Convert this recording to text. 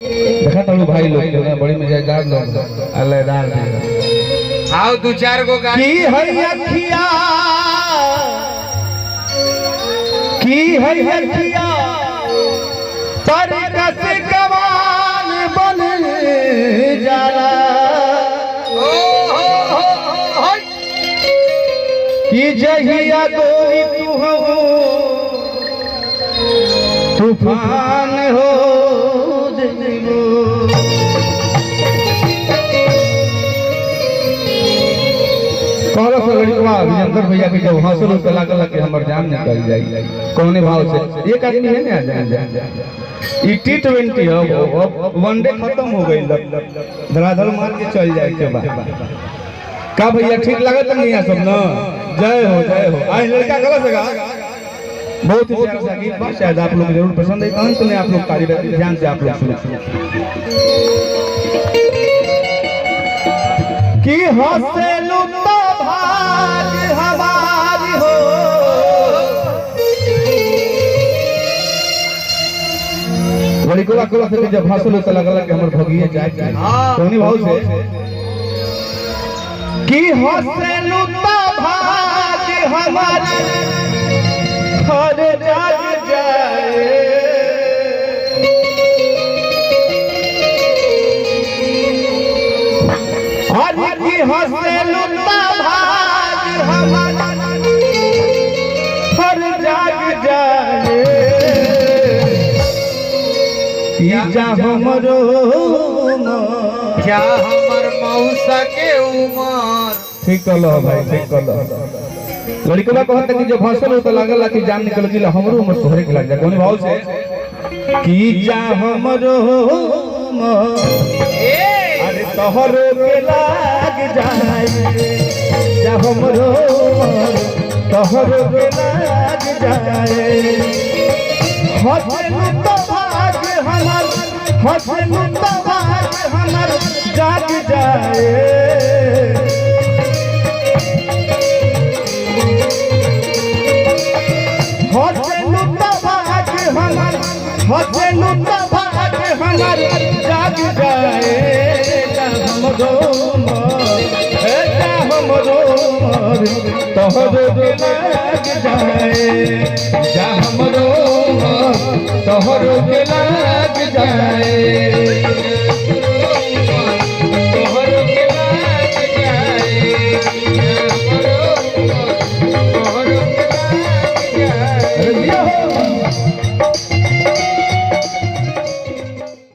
देखा तालू भाई लोग बड़ी मजेदार लोग अल्लाहदार आओ दो चार गो गाड़ी की है अखिया की है अखिया पर कस कमान बन जाला कि जहिया कोई तू हो तूफान हो जइबो कहलो से लड़कवा अभिनंदन भैया के जब हंसलो तो लागल कि हमर जान निकल जाई कौने भाव से एक आदमी है ना जान ई T20 हो वनडे खत्म हो गई धड़ाधड़ मार के चल जाए के बाद का भैया ठीक लागत नहीं है सब ना जय हो आज लड़का गलत है बहुत ही प्यारा सा गीत शायद आप लोग जरूर पसंद है अंत में आप लोग तारीफ ध्यान से आप लोग सुने कि हंसलू तो भाग हमारी हो बड़ी कोला कोला से जब हंसलू तो लगल कि हमर भगिए जाए कोनी भाव से कि हंसलू तो भाग हमारी हर जाग जाए हर की हंसलू तो भाग हमारी हर जाग जाए जा हमरो क्या हमर मौसा के उमर ठीक कलो भाई ठीक कलो लड़कवा कहत कि जब हंसल तो लागल कि जान निकल गेल हमरो उमर तोहरे के लाग जा कोन भाव से कि जा हमरो अरे तोहरो के लाग जाए जा हमरो तोहरो के लाग जाए हंसल तो भाग हमर हंसल तो भाग हमर जाग जाए हंसलू तो भाग हमर हंसलू तो भाग हमर जाग जाए हमरो तोहरो के लाग जाए जा हमरो तोहरो के लाग जाए